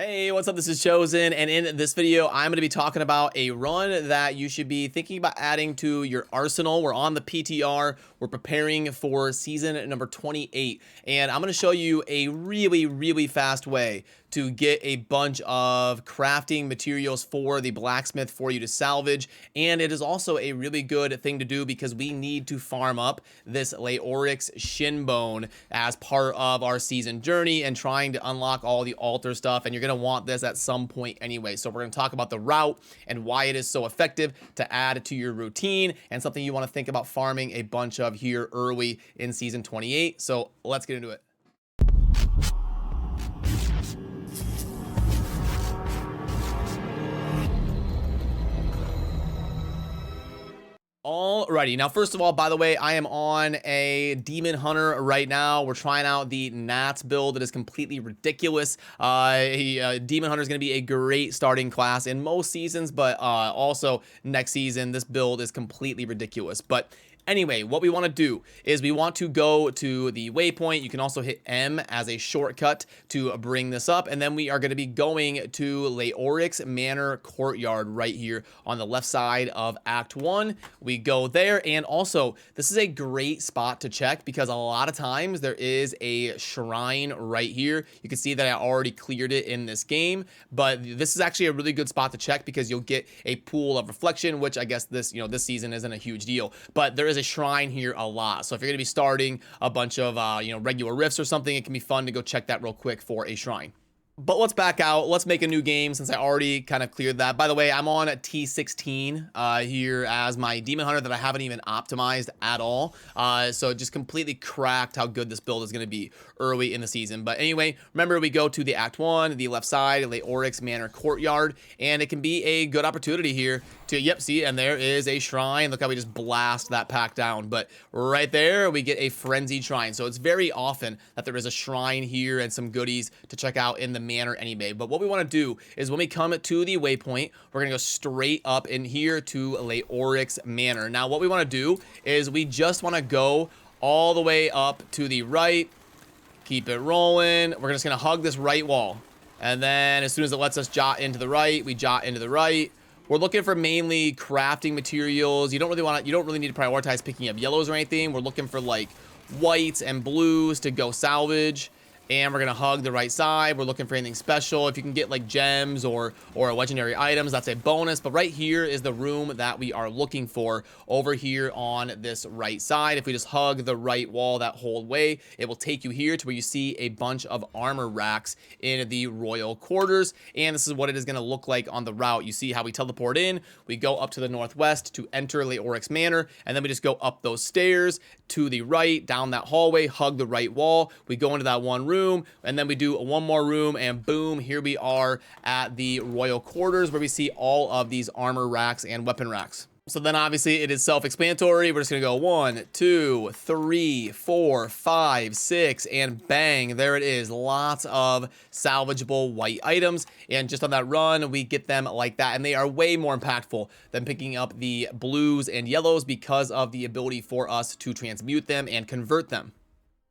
Hey, what's up? This is Chosen, and in this video, I'm going to be talking about a run that you should be thinking about adding to your arsenal. We're on the PTR. We're preparing for season number 28, and I'm going to show you a really fast way to get a bunch of crafting materials for the blacksmith for you to salvage. And it is also a really good thing to do because we need to farm up this Leoric's Shinbone as part of our season journey and trying to unlock all the altar stuff. And you're going to want this at some point anyway. So we're going to talk about the route and why it is so effective to add to your routine and something you want to think about farming a bunch of here early in season 28. So let's get into it. Alrighty, now first of all, by the way, I am on a demon hunter right now. We're trying out the Nats build that is completely ridiculous. Demon hunter is going to be a great starting class in most seasons, but also next season, this build is completely ridiculous. But anyway, what we want to do is we want to go to the waypoint. You can also hit M as a shortcut to bring this up. And then we are going to be going to Leoric's Manor courtyard right here on the left side of Act 1. We go there. And also, this is a great spot to check because a lot of times there is a shrine right here. You can see that I already cleared it in this game. But this is actually a really good spot to check because you'll get a pool of reflection, which I guess this season isn't a huge deal. But there is a shrine here a lot. So if you're going to be starting a bunch of regular rifts or something, it can be fun to go check that real quick for a shrine. But let's back out. Let's make a new game since I already kind of cleared that. By the way, I'm on a T16 here as my demon hunter that I haven't even optimized at all. So it just completely cracked how good this build is going to be early in the season. But anyway, remember we go to the Act 1, the left side, Leoric's Manor courtyard, and it can be a good opportunity here to, see, and there is a shrine. Look how we just blast that pack down. But right there, we get a frenzied shrine. So it's very often that there is a shrine here and some goodies to check out in the manor anyway. But what we want to do is when we come to the waypoint, we're going to go straight up in here to Leoric's Manor. Now, what we want to do is we just want to go all the way up to the right, keep it rolling. We're just going to hug this right wall. And then as soon as it lets us jot into the right, we jot into the right. We're looking for mainly crafting materials. You don't really need to prioritize picking up yellows or anything. We're looking for like whites and blues to go salvage. And we're going to hug the right side. We're looking for anything special. If you can get like gems or legendary items, that's a bonus. But right here is the room that we are looking for over here on this right side. If we just hug the right wall that whole way, it will take you here to where you see a bunch of armor racks in the royal quarters. And this is what it is going to look like on the route. You see how we teleport in. We go up to the northwest to enter Leoric's Manor. And then we just go up those stairs to the right, down that hallway, hug the right wall. We go into that one room, and then we do one more room, and boom, here we are at the royal quarters where we see all of these armor racks and weapon racks. So then obviously it is self-explanatory. We're just gonna go 1, 2, 3, 4, 5, 6, and bang, there it is. Lots of salvageable white items, and just on that run we get them like that, and they are way more impactful than picking up the blues and yellows because of the ability for us to transmute them and convert them.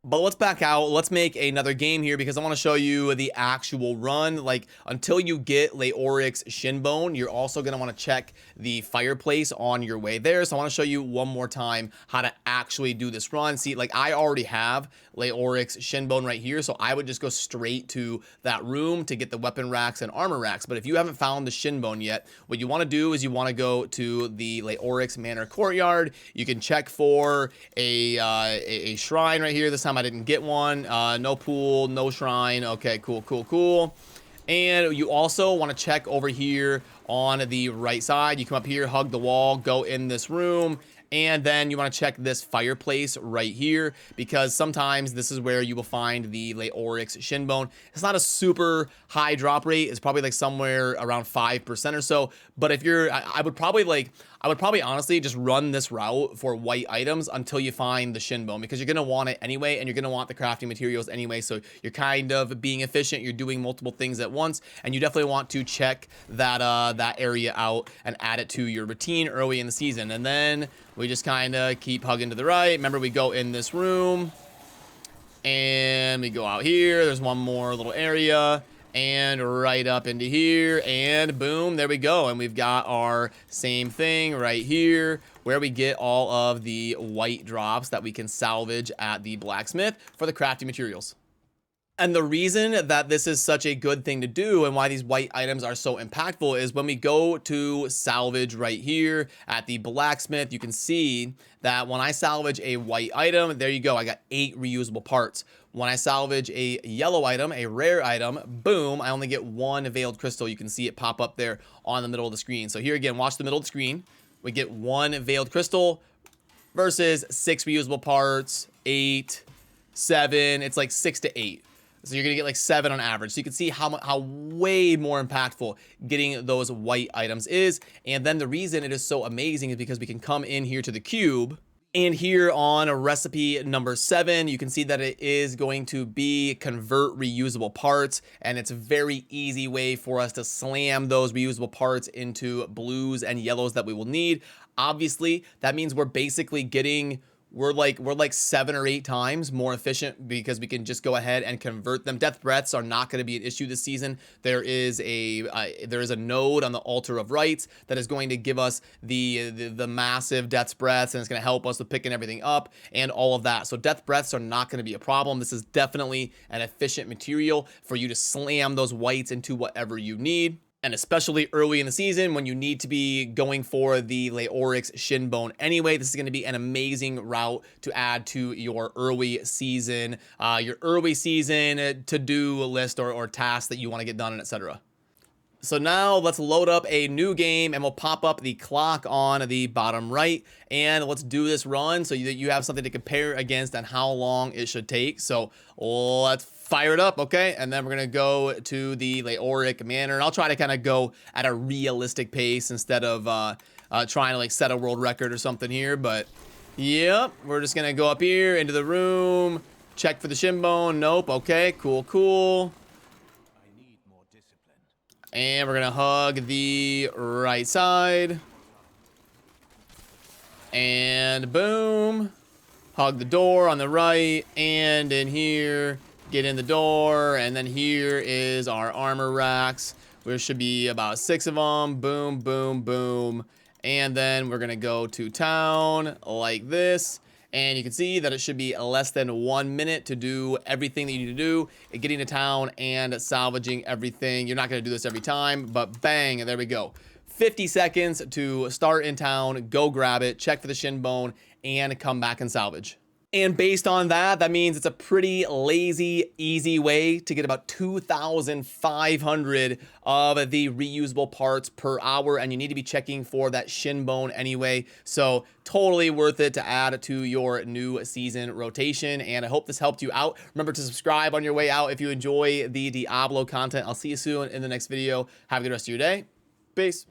But let's back out. Let's make another game here because I want to show you the actual run. Like, until you get Leoric's Shinbone, you're also going to want to check the fireplace on your way there. So I want to show you one more time how to actually do this run. See, like, I already have Leoric's Shinbone right here, so I would just go straight to that room to get the weapon racks and armor racks. But if you haven't found the Shinbone yet, what you want to do is you want to go to the Leoric's Manor courtyard. You can check for a shrine right here. This time I didn't get one. No pool, no shrine. Okay, cool. And you also want to check over here on the right side. You come up here, hug the wall, go in this room, and then you want to check this fireplace right here because sometimes this is where you will find the Leoric's Shinbone. It's not a super high drop rate. It's probably like somewhere around 5% or so. But if you're, I would probably honestly just run this route for white items until you find the Shinbone because you're going to want it anyway, and you're going to want the crafting materials anyway. So you're kind of being efficient. You're doing multiple things at once, and you definitely want to check that area out and add it to your routine early in the season. And then we just kind of keep hugging to the right. Remember, we go in this room and we go out here. There's one more little area. and right up into here, and boom, there we go. And we've got our same thing right here where we get all of the white drops that we can salvage at the blacksmith for the crafting materials. And the reason that this is such a good thing to do and why these white items are so impactful is when we go to salvage right here at the blacksmith, you can see that when I salvage a white item, there you go, I got 8 reusable parts. When I salvage a yellow item, a rare item, boom, I only get 1 veiled crystal. You can see it pop up there on the middle of the screen. So here again, watch the middle of the screen. We get 1 veiled crystal versus 6 reusable parts, 8, 7, it's like 6 to 8. So you're gonna get like 7 on average. So you can see how way more impactful getting those white items is. And then the reason it is so amazing is because we can come in here to the cube, and here on recipe number 7, you can see that it is going to be convert reusable parts, and it's a very easy way for us to slam those reusable parts into blues and yellows that we will need. Obviously, that means we're basically getting we're like 7 or 8 times more efficient because we can just go ahead and convert them. Death breaths are not going to be an issue this season. There is a node on the altar of rights that is going to give us the massive death breaths, and it's going to help us with picking everything up and all of that. So death breaths are not going to be a problem. This is definitely an efficient material for you to slam those whites into whatever you need. And especially early in the season when you need to be going for the Leoric's Shinbone anyway, this is going to be an amazing route to add to your early season to-do list or tasks that you want to get done, and etc. So now let's load up a new game, and we'll pop up the clock on the bottom right, and let's do this run so that you have something to compare against and how long it should take. So let's fire it up, okay? And then we're gonna go to the Leoric Manor, and I'll try to kind of go at a realistic pace instead of trying to like set a world record or something here. But yep, we're just gonna go up here into the room, check for the Shinbone. Nope. Okay, cool. And we're gonna hug the right side. And boom. Hug the door on the right. And in here, get in the door. And then here is our armor racks. There should be about 6 of them. Boom, boom, boom. And then we're gonna go to town like this. And you can see that it should be less than 1 minute to do everything that you need to do, getting to town and salvaging everything. You're not going to do this every time, but bang, there we go. 50 seconds to start in town, go grab it, check for the Shinbone, and come back and salvage. And based on that, that means it's a pretty lazy, easy way to get about 2,500 of the reusable parts per hour. And you need to be checking for that Shinbone anyway. So totally worth it to add to your new season rotation. And I hope this helped you out. Remember to subscribe on your way out if you enjoy the Diablo content. I'll see you soon in the next video. Have a good rest of your day. Peace.